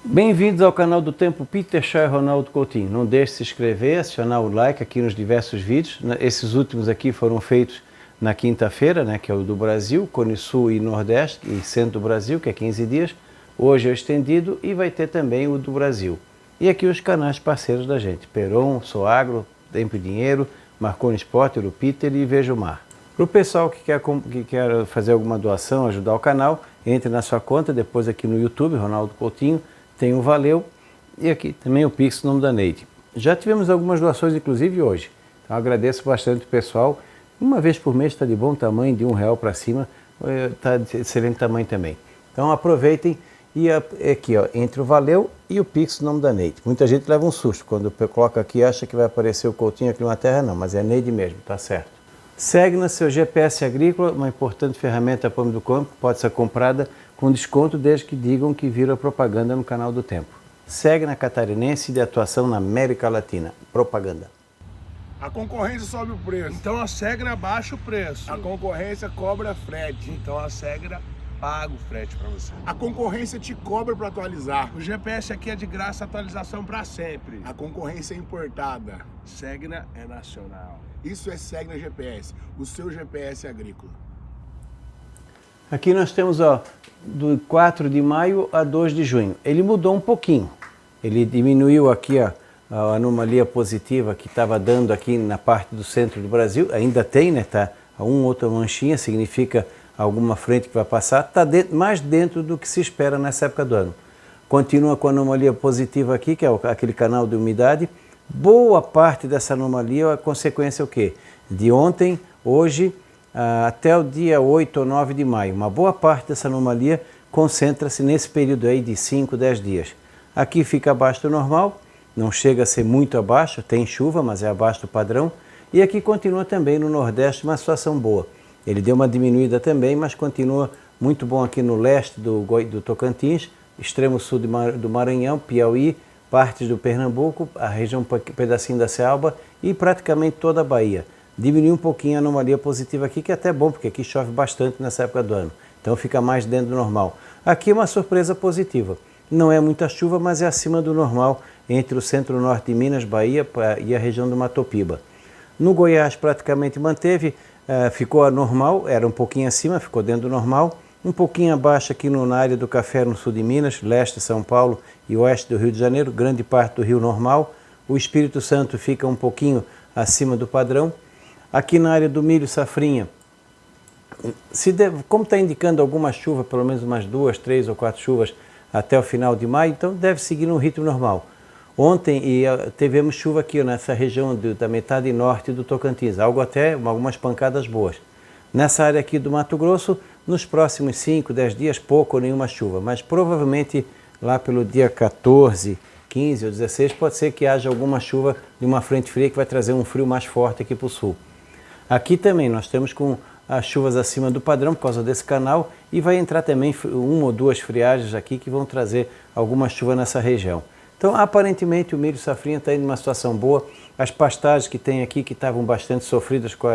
Bem-vindos ao canal do Tempo Peter Shaw e Ronaldo Coutinho. Não deixe de se inscrever, acionar o like aqui nos diversos vídeos. Esses últimos aqui foram feitos na quinta-feira, né, que é o do Brasil, Cone Sul e Nordeste e Centro do Brasil, que é 15 dias. Hoje é o estendido e vai ter também o do Brasil. E aqui os canais parceiros da gente, Peron, Soagro, Tempo e Dinheiro, Marconi Sport, o Peter e Veja o Mar. Para o pessoal que quer fazer alguma doação, ajudar o canal, entre na sua conta, depois aqui no YouTube, Ronaldo Coutinho, tem o Valeu e aqui também o Pix, no nome da Neide. Já tivemos algumas doações, inclusive hoje. Então agradeço bastante o pessoal. Uma vez por mês está de bom tamanho, de R$1 para cima, está de excelente tamanho também. Então aproveitem e aqui, ó, entre o Valeu e o Pix, no nome da Neide. Muita gente leva um susto quando coloca aqui e acha que vai aparecer o Coutinho aqui na Terra, não, mas é Neide mesmo, tá certo. Segue no seu GPS Agrícola, uma importante ferramenta para o do campo, pode ser comprada com desconto desde que digam que viram a propaganda no canal do Tempo. Segue na Catarinense de atuação na América Latina. Propaganda. A concorrência sobe o preço. Então a Segra abaixa o preço. A concorrência cobra frete. Então a Segra paga o frete para você. A concorrência te cobra para atualizar. O GPS aqui é de graça, atualização para sempre. A concorrência é importada. Segna é nacional. Isso é Segna GPS, o seu GPS agrícola. Aqui nós temos, ó, do 4 de maio a 2 de junho. Ele mudou um pouquinho. Ele diminuiu aqui a anomalia positiva que estava dando aqui na parte do centro do Brasil. Ainda tem, né? Tá outra manchinha, significa alguma frente que vai passar. Está mais dentro do que se espera nessa época do ano. Continua com a anomalia positiva aqui, que é aquele canal de umidade. Boa parte dessa anomalia, a consequência é o quê? De ontem, hoje, até o dia 8 ou 9 de maio. Uma boa parte dessa anomalia concentra-se nesse período aí de 5, 10 dias. Aqui fica abaixo do normal, não chega a ser muito abaixo, tem chuva, mas é abaixo do padrão. E aqui continua também no Nordeste uma situação boa. Ele deu uma diminuída também, mas continua muito bom aqui no leste do Tocantins, extremo sul do Maranhão, Piauí, partes do Pernambuco, a região, um pedacinho da Cealba e praticamente toda a Bahia. Diminuiu um pouquinho a anomalia positiva aqui, que é até bom, porque aqui chove bastante nessa época do ano. Então fica mais dentro do normal. Aqui é uma surpresa positiva. Não é muita chuva, mas é acima do normal entre o centro-norte de Minas, Bahia e a região do Matopiba. No Goiás praticamente manteve, ficou normal, era um pouquinho acima, ficou dentro do normal. Um pouquinho abaixo aqui na área do Café, no sul de Minas, leste de São Paulo e oeste do Rio de Janeiro, grande parte do Rio normal. O Espírito Santo fica um pouquinho acima do padrão. Aqui na área do milho safrinha, como está indicando alguma chuva, pelo menos umas 2, 3 ou 4 chuvas até o final de maio, então deve seguir no ritmo normal. Ontem tivemos chuva aqui nessa região da metade norte do Tocantins, algumas pancadas boas. Nessa área aqui do Mato Grosso, nos próximos 5, 10 dias, pouco ou nenhuma chuva, mas provavelmente lá pelo dia 14, 15 ou 16 pode ser que haja alguma chuva de uma frente fria que vai trazer um frio mais forte aqui para o sul. Aqui também nós temos com as chuvas acima do padrão por causa desse canal e vai entrar também uma ou duas friagens aqui que vão trazer alguma chuva nessa região. Então aparentemente o milho safrinha está indo numa situação boa. As pastagens que tem aqui que estavam bastante sofridas com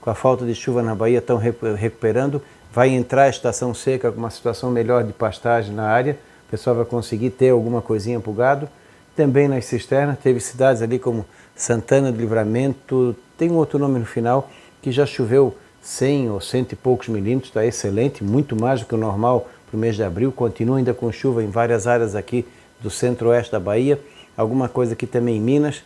a falta de chuva na Bahia estão recuperando. Vai entrar a estação seca com uma situação melhor de pastagem na área. O pessoal vai conseguir ter alguma coisinha para o gado. Também nas cisternas, teve cidades ali como Santana do Livramento, tem um outro nome no final, que já choveu 100 ou 100 e poucos milímetros, está excelente, muito mais do que o normal para o mês de abril. Continua ainda com chuva em várias áreas aqui do centro-oeste da Bahia, alguma coisa aqui também em Minas.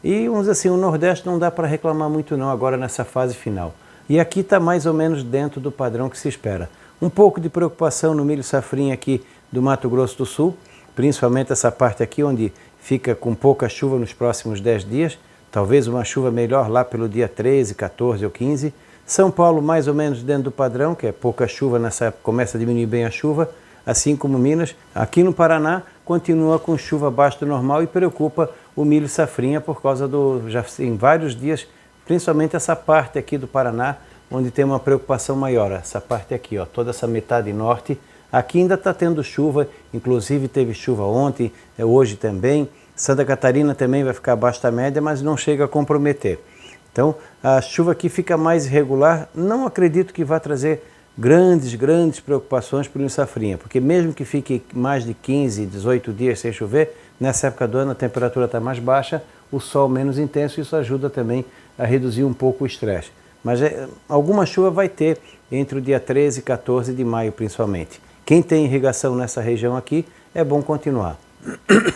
E vamos dizer assim, o Nordeste não dá para reclamar muito não agora nessa fase final. E aqui está mais ou menos dentro do padrão que se espera. Um pouco de preocupação no milho safrinha aqui do Mato Grosso do Sul, principalmente essa parte aqui onde fica com pouca chuva nos próximos 10 dias, talvez uma chuva melhor lá pelo dia 13, 14 ou 15. São Paulo mais ou menos dentro do padrão, que é pouca chuva nessa época, começa a diminuir bem a chuva, assim como Minas. Aqui no Paraná continua com chuva abaixo do normal e preocupa o milho safrinha por causa já em vários dias, principalmente essa parte aqui do Paraná, onde tem uma preocupação maior, essa parte aqui, ó, toda essa metade norte. Aqui ainda está tendo chuva, inclusive teve chuva ontem, hoje também. Santa Catarina também vai ficar abaixo da média, mas não chega a comprometer. Então, a chuva aqui fica mais irregular. Não acredito que vá trazer grandes preocupações para o safrinha, porque mesmo que fique mais de 15, 18 dias sem chover, nessa época do ano a temperatura está mais baixa, o sol menos intenso, isso ajuda também a reduzir um pouco o estresse. Mas alguma chuva vai ter entre o dia 13 e 14 de maio principalmente. Quem tem irrigação nessa região aqui, é bom continuar.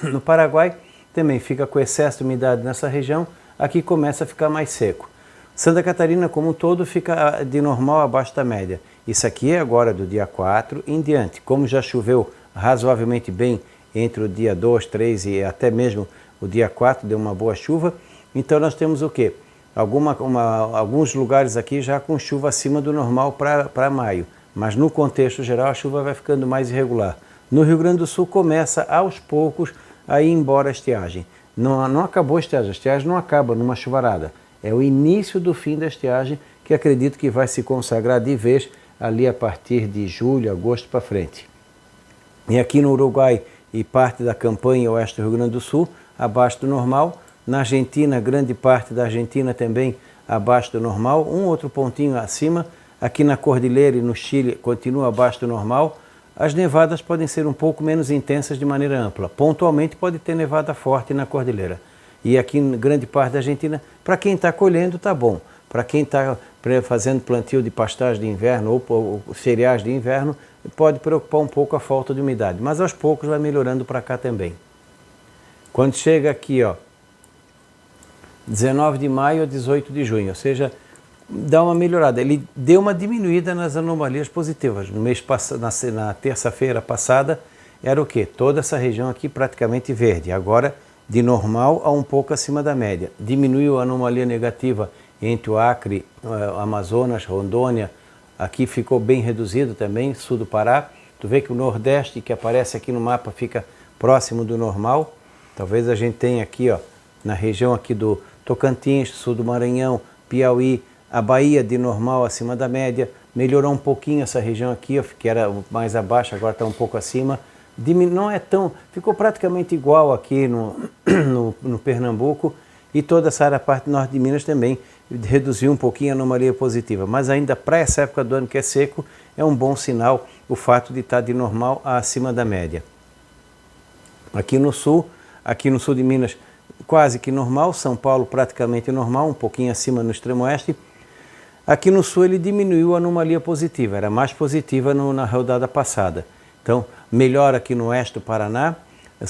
No Paraguai também fica com excesso de umidade nessa região, aqui começa a ficar mais seco. Santa Catarina como um todo fica de normal abaixo da média. Isso aqui é agora do dia 4 em diante. Como já choveu razoavelmente bem entre o dia 2, 3 e até mesmo o dia 4, deu uma boa chuva, então nós temos o quê? Alguns lugares aqui já com chuva acima do normal para maio, mas no contexto geral a chuva vai ficando mais irregular. No Rio Grande do Sul começa aos poucos a ir embora a estiagem. Não acabou a estiagem não acaba numa chuvarada. É o início do fim da estiagem que acredito que vai se consagrar de vez ali a partir de julho, agosto para frente. E aqui no Uruguai e parte da campanha oeste do Rio Grande do Sul, abaixo do normal. Na Argentina, grande parte da Argentina também abaixo do normal, um outro pontinho acima. Aqui na Cordilheira e no Chile continua abaixo do normal. As nevadas podem ser um pouco menos intensas de maneira ampla. Pontualmente pode ter nevada forte na Cordilheira. E aqui em grande parte da Argentina, para quem está colhendo está bom. Para quem está fazendo plantio de pastagem de inverno ou cereais de inverno, pode preocupar um pouco a falta de umidade. Mas aos poucos vai melhorando para cá também. Quando chega aqui, ó, 19 de maio a 18 de junho, ou seja, dá uma melhorada. Ele deu uma diminuída nas anomalias positivas. No mês na terça-feira passada, era o quê? Toda essa região aqui praticamente verde. Agora, de normal a um pouco acima da média. Diminuiu a anomalia negativa entre o Acre, Amazonas, Rondônia. Aqui ficou bem reduzido também, sul do Pará. Tu vê que o Nordeste, que aparece aqui no mapa, fica próximo do normal. Talvez a gente tenha aqui, ó, na região aqui do Tocantins, sul do Maranhão, Piauí, a Bahia de normal acima da média, melhorou um pouquinho essa região aqui, que era mais abaixo, agora está um pouco acima. Não é tão, ficou praticamente igual aqui no Pernambuco, e toda essa área, parte norte de Minas também reduziu um pouquinho a anomalia positiva, mas ainda para essa época do ano que é seco, é um bom sinal o fato de estar de normal a acima da média. Aqui no sul de Minas, quase que normal, São Paulo praticamente normal, um pouquinho acima no extremo oeste. Aqui no sul ele diminuiu a anomalia positiva, era mais positiva na rodada passada. Então, melhora aqui no oeste do Paraná,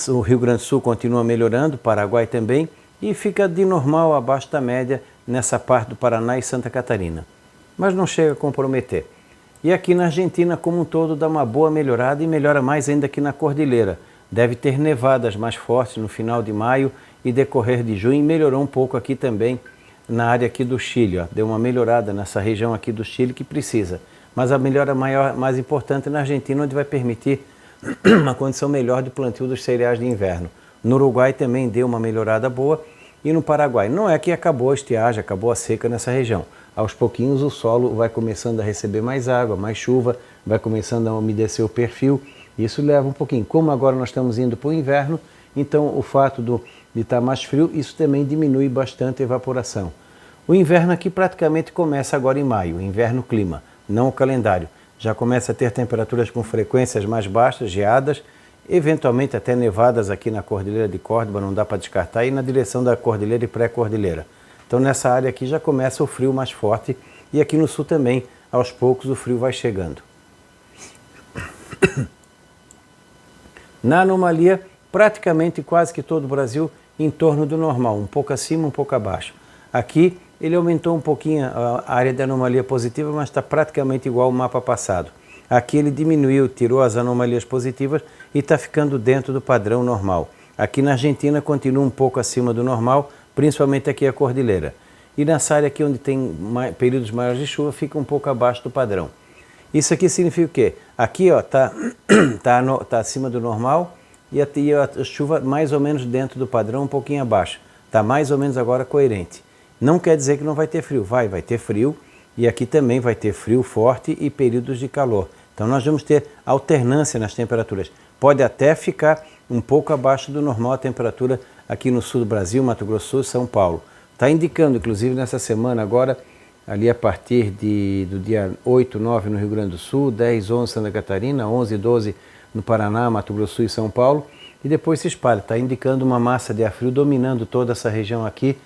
o Rio Grande do Sul continua melhorando, Paraguai também, e fica de normal abaixo da média nessa parte do Paraná e Santa Catarina. Mas não chega a comprometer. E aqui na Argentina, como um todo, dá uma boa melhorada e melhora mais ainda aqui na Cordilheira. Deve ter nevadas mais fortes no final de maio e decorrer de junho, melhorou um pouco aqui também na área aqui do Chile, ó. Deu uma melhorada nessa região aqui do Chile que precisa. Mas a melhora mais importante é na Argentina, onde vai permitir uma condição melhor de plantio dos cereais de inverno. No Uruguai também deu uma melhorada boa e no Paraguai. Não é que acabou a estiagem, acabou a seca nessa região. Aos pouquinhos o solo vai começando a receber mais água, mais chuva, vai começando a umedecer o perfil. Isso leva um pouquinho. Como agora nós estamos indo para o inverno, então o fato de estar mais frio, isso também diminui bastante a evaporação. O inverno aqui praticamente começa agora em maio, inverno clima, não o calendário. Já começa a ter temperaturas com frequências mais baixas, geadas, eventualmente até nevadas aqui na Cordilheira de Córdoba, não dá para descartar, e na direção da Cordilheira e pré-Cordilheira. Então nessa área aqui já começa o frio mais forte e aqui no sul também, aos poucos o frio vai chegando. Na anomalia, praticamente quase que todo o Brasil em torno do normal, um pouco acima, um pouco abaixo. Aqui ele aumentou um pouquinho a área de anomalia positiva, mas está praticamente igual ao mapa passado. Aqui ele diminuiu, tirou as anomalias positivas e está ficando dentro do padrão normal. Aqui na Argentina continua um pouco acima do normal, principalmente aqui a Cordilheira. E nessa área aqui onde tem períodos maiores de chuva, fica um pouco abaixo do padrão. Isso aqui significa o quê? Aqui está tá acima do normal e a chuva mais ou menos dentro do padrão, um pouquinho abaixo. Está mais ou menos agora coerente. Não quer dizer que não vai ter frio, vai ter frio e aqui também vai ter frio forte e períodos de calor. Então nós vamos ter alternância nas temperaturas. Pode até ficar um pouco abaixo do normal a temperatura aqui no sul do Brasil, Mato Grosso do Sul e São Paulo. Está indicando, inclusive nessa semana agora, ali a partir do dia 8, 9 no Rio Grande do Sul, 10, 11 Santa Catarina, 11 e 12 no Paraná, Mato Grosso do Sul e São Paulo, e depois se espalha. Está indicando uma massa de ar frio dominando toda essa região aqui.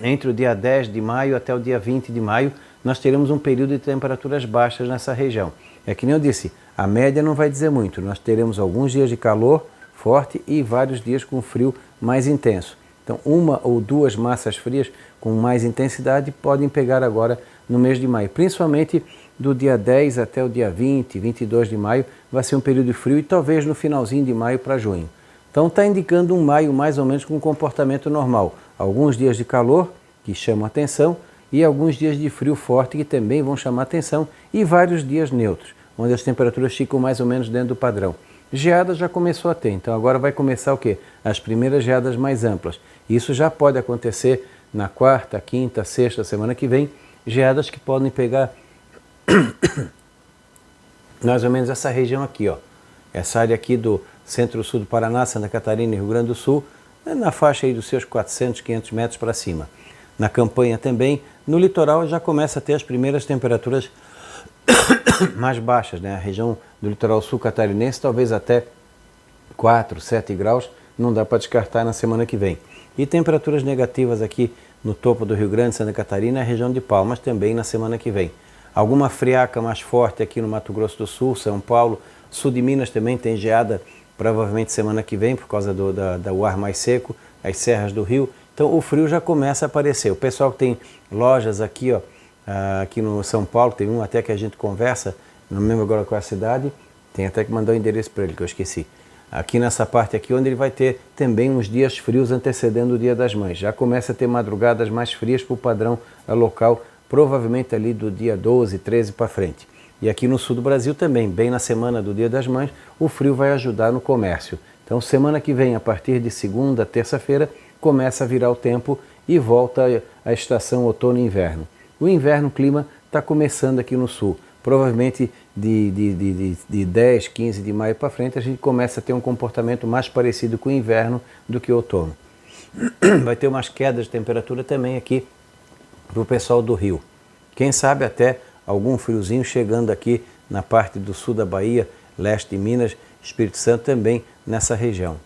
Entre o dia 10 de maio até o dia 20 de maio, nós teremos um período de temperaturas baixas nessa região. É que nem eu disse, a média não vai dizer muito. Nós teremos alguns dias de calor forte e vários dias com frio mais intenso. Então, uma ou duas massas frias com mais intensidade podem pegar agora no mês de maio. Principalmente do dia 10 até o dia 20, 22 de maio, vai ser um período frio e talvez no finalzinho de maio para junho. Então, está indicando um maio mais ou menos com um comportamento normal. Alguns dias de calor, que chamam atenção, e alguns dias de frio forte, que também vão chamar atenção, e vários dias neutros, onde as temperaturas ficam mais ou menos dentro do padrão. Geada já começou a ter, então agora vai começar o quê? As primeiras geadas mais amplas. Isso já pode acontecer na quarta, quinta, sexta, semana que vem, geadas que podem pegar mais ou menos essa região aqui, ó. Essa área aqui do centro-sul do Paraná, Santa Catarina e Rio Grande do Sul, na faixa aí dos seus 400, 500 metros para cima. Na campanha também, no litoral já começa a ter as primeiras temperaturas mais baixas, né? A região do litoral sul catarinense, talvez até 4, 7 graus, não dá para descartar na semana que vem. E temperaturas negativas aqui no topo do Rio Grande, Santa Catarina, a região de Palmas também na semana que vem. Alguma friaca mais forte aqui no Mato Grosso do Sul, São Paulo, sul de Minas também tem geada, provavelmente semana que vem, por causa do ar mais seco, as serras do Rio. Então o frio já começa a aparecer. O pessoal que tem lojas aqui, ó, aqui no São Paulo, tem um até que a gente conversa, não me lembro agora qual é a cidade, tem até que mandar o endereço para ele, que eu esqueci. Aqui nessa parte aqui, onde ele vai ter também uns dias frios antecedendo o Dia das Mães. Já começa a ter madrugadas mais frias para o padrão local, provavelmente ali do dia 12, 13 para frente. E aqui no sul do Brasil também, bem na semana do Dia das Mães, o frio vai ajudar no comércio. Então semana que vem, a partir de segunda, terça-feira, começa a virar o tempo e volta a estação outono e inverno. O inverno, o clima está começando aqui no sul. Provavelmente de 10, 15 de maio para frente a gente começa a ter um comportamento mais parecido com o inverno do que o outono. Vai ter umas quedas de temperatura também aqui para o pessoal do Rio. Quem sabe até algum friozinho chegando aqui na parte do sul da Bahia, leste de Minas, Espírito Santo também nessa região.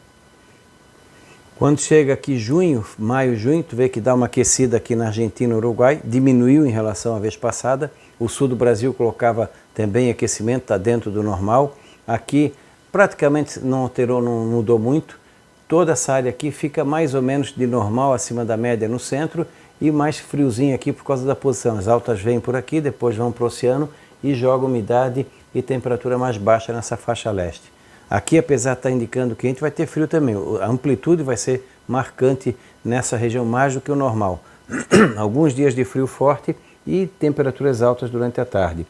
Quando chega aqui junho, maio, junho, tu vê que dá uma aquecida aqui na Argentina e Uruguai, diminuiu em relação à vez passada. O sul do Brasil colocava também aquecimento, está dentro do normal. Aqui praticamente não alterou, não mudou muito. Toda essa área aqui fica mais ou menos de normal, acima da média no centro, e mais friozinho aqui por causa da posição. As altas vêm por aqui, depois vão para o oceano e jogam umidade e temperatura mais baixa nessa faixa leste. Aqui, apesar de estar indicando quente, vai ter frio também. A amplitude vai ser marcante nessa região mais do que o normal. Alguns dias de frio forte e temperaturas altas durante a tarde.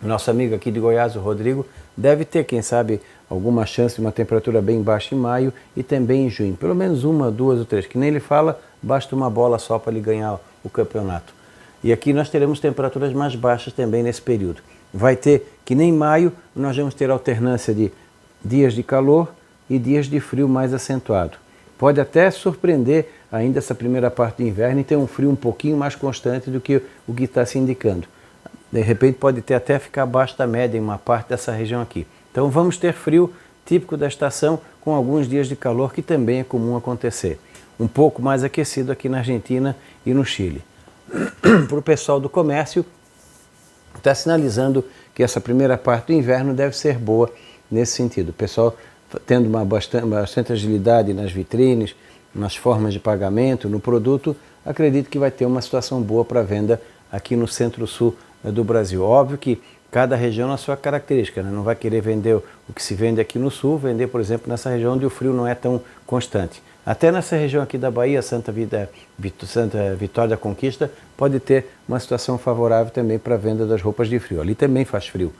Nosso amigo aqui de Goiás, o Rodrigo, deve ter, quem sabe, alguma chance de uma temperatura bem baixa em maio e também em junho. Pelo menos uma, duas ou três. Que nem ele fala, basta uma bola só para ele ganhar o campeonato. E aqui nós teremos temperaturas mais baixas também nesse período. Vai ter, que nem em maio, nós vamos ter alternância de dias de calor e dias de frio mais acentuado. Pode até surpreender ainda essa primeira parte do inverno e ter um frio um pouquinho mais constante do que o que está se indicando. De repente pode ter até ficar abaixo da média em uma parte dessa região aqui. Então vamos ter frio típico da estação com alguns dias de calor que também é comum acontecer. Um pouco mais aquecido aqui na Argentina e no Chile. Para o pessoal do comércio, está sinalizando que essa primeira parte do inverno deve ser boa nesse sentido. O pessoal tendo bastante agilidade nas vitrines, nas formas de pagamento, no produto, acredito que vai ter uma situação boa para venda aqui no centro-sul do Brasil. Óbvio que cada região tem a sua característica, né? Não vai querer vender o que se vende aqui no sul, vender, por exemplo, nessa região onde o frio não é tão constante. Até nessa região aqui da Bahia, Santa Vitória da Conquista, pode ter uma situação favorável também para a venda das roupas de frio. Ali também faz frio.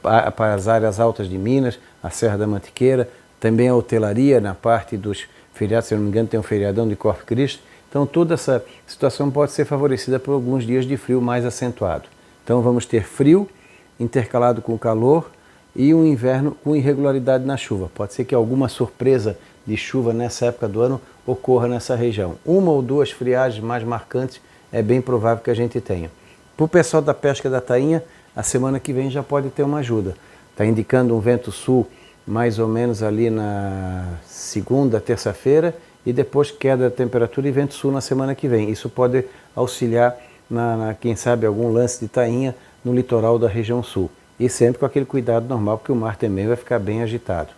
Para as áreas altas de Minas, a Serra da Mantiqueira, também a hotelaria na parte dos feriados, se não me engano tem um feriadão de Corpus Christi. Então toda essa situação pode ser favorecida por alguns dias de frio mais acentuado. Então vamos ter frio intercalado com calor e um inverno com irregularidade na chuva. Pode ser que alguma surpresa de chuva nessa época do ano ocorra nessa região. Uma ou duas friagens mais marcantes é bem provável que a gente tenha. Para o pessoal da pesca da tainha, a semana que vem já pode ter uma ajuda. Está indicando um vento sul mais ou menos ali na segunda, terça-feira, e depois queda da temperatura e vento sul na semana que vem. Isso pode auxiliar, quem sabe, algum lance de tainha no litoral da região sul. E sempre com aquele cuidado normal, porque o mar também vai ficar bem agitado.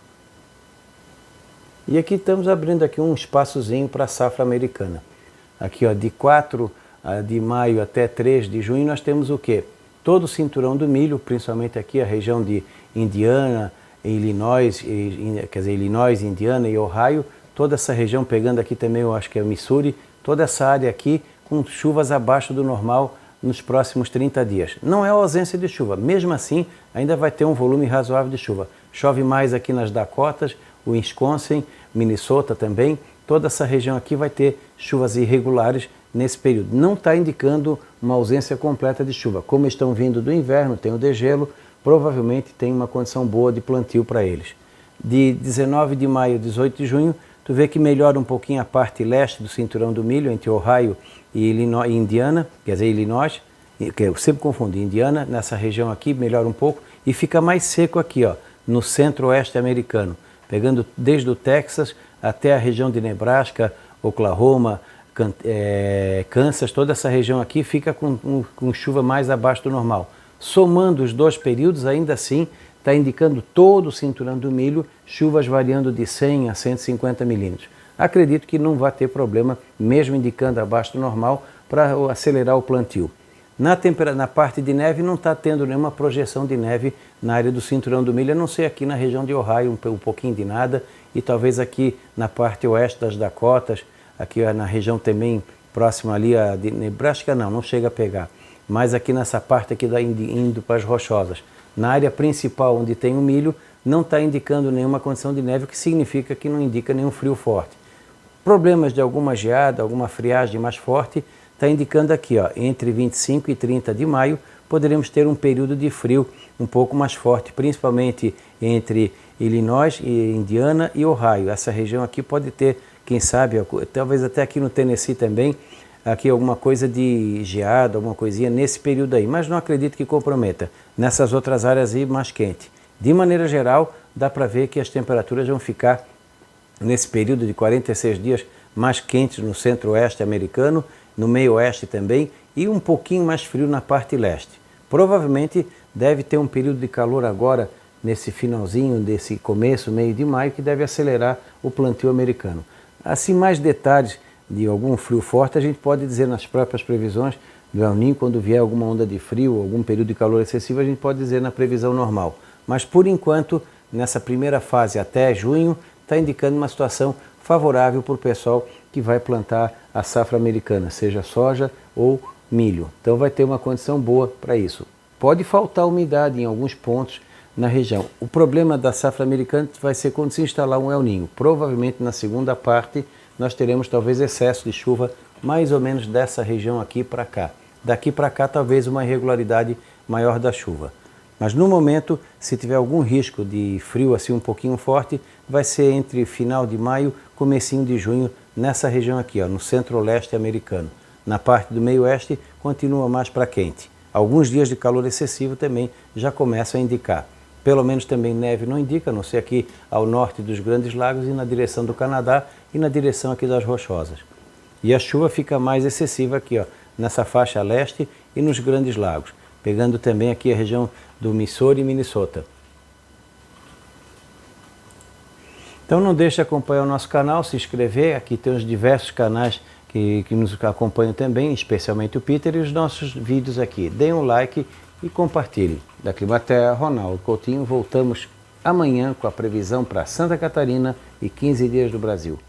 E aqui estamos abrindo aqui um espaçozinho para a safra americana. Aqui, ó, de 4 de maio até 3 de junho, nós temos o quê? Todo o cinturão do milho, principalmente aqui a região de Indiana, Illinois, Illinois, Indiana e Ohio, toda essa região, pegando aqui também, eu acho que é Missouri, toda essa área aqui com chuvas abaixo do normal nos próximos 30 dias. Não é a ausência de chuva, mesmo assim ainda vai ter um volume razoável de chuva. Chove mais aqui nas Dakotas, o Wisconsin, Minnesota também, toda essa região aqui vai ter chuvas irregulares nesse período. Não está indicando uma ausência completa de chuva. Como estão vindo do inverno, tem o degelo, provavelmente tem uma condição boa de plantio para eles. De 19 de maio a 18 de junho, tu vê que melhora um pouquinho a parte leste do cinturão do milho, entre Ohio e Indiana, quer dizer, Illinois, que eu sempre confundo, Indiana, nessa região aqui, melhora um pouco, e fica mais seco aqui, ó, no centro-oeste americano, pegando desde o Texas até a região de Nebraska, Oklahoma, Kansas, toda essa região aqui fica com chuva mais abaixo do normal. Somando os dois períodos, ainda assim, está indicando todo o cinturão do milho, chuvas variando de 100 a 150 milímetros. Acredito que não vai ter problema, mesmo indicando abaixo do normal, para acelerar o plantio. Na parte de neve não está tendo nenhuma projeção de neve na área do cinturão do milho, a não ser aqui na região de Ohio, um pouquinho de nada, e talvez aqui na parte oeste das Dakotas, aqui na região também próxima ali a de Nebraska, não chega a pegar. Mas aqui nessa parte aqui indo para as Rochosas. Na área principal onde tem o milho, não está indicando nenhuma condição de neve, o que significa que não indica nenhum frio forte. Problemas de alguma geada, alguma friagem mais forte, está indicando aqui, ó, entre 25 e 30 de maio, poderemos ter um período de frio um pouco mais forte, principalmente entre Illinois, e Indiana e Ohio. Essa região aqui pode ter, quem sabe, talvez até aqui no Tennessee também, aqui alguma coisa de geada, alguma coisinha nesse período aí, mas não acredito que comprometa. Nessas outras áreas aí mais quente. De maneira geral, dá para ver que as temperaturas vão ficar nesse período de 46 dias mais quentes no centro-oeste americano, no meio-oeste também, e um pouquinho mais frio na parte leste. Provavelmente deve ter um período de calor agora, nesse finalzinho, desse começo, meio de maio, que deve acelerar o plantio americano. Assim, mais detalhes de algum frio forte, a gente pode dizer nas próprias previsões do El Niño, quando vier alguma onda de frio, algum período de calor excessivo, a gente pode dizer na previsão normal. Mas, por enquanto, nessa primeira fase até junho, está indicando uma situação favorável para o pessoal que vai plantar a safra americana, seja soja ou milho. Então vai ter uma condição boa para isso. Pode faltar umidade em alguns pontos na região. O problema da safra americana vai ser quando se instalar um El Niño. Provavelmente na segunda parte nós teremos talvez excesso de chuva mais ou menos dessa região aqui para cá. Daqui para cá talvez uma irregularidade maior da chuva. Mas no momento, se tiver algum risco de frio assim um pouquinho forte, vai ser entre final de maio, comecinho de junho, nessa região aqui, ó, no centro-leste americano. Na parte do meio-oeste, continua mais para quente. Alguns dias de calor excessivo também já começam a indicar. Pelo menos também neve não indica, a não ser aqui ao norte dos Grandes Lagos e na direção do Canadá e na direção aqui das Rochosas. E a chuva fica mais excessiva aqui, ó, nessa faixa leste e nos Grandes Lagos, pegando também aqui a região do Missouri e Minnesota. Então não deixe de acompanhar o nosso canal, se inscrever, aqui tem os diversos canais que nos acompanham também, especialmente o Peter e os nossos vídeos aqui. Deem um like e compartilhem. Da Climaterra, Ronaldo Coutinho, voltamos amanhã com a previsão para Santa Catarina e 15 dias do Brasil.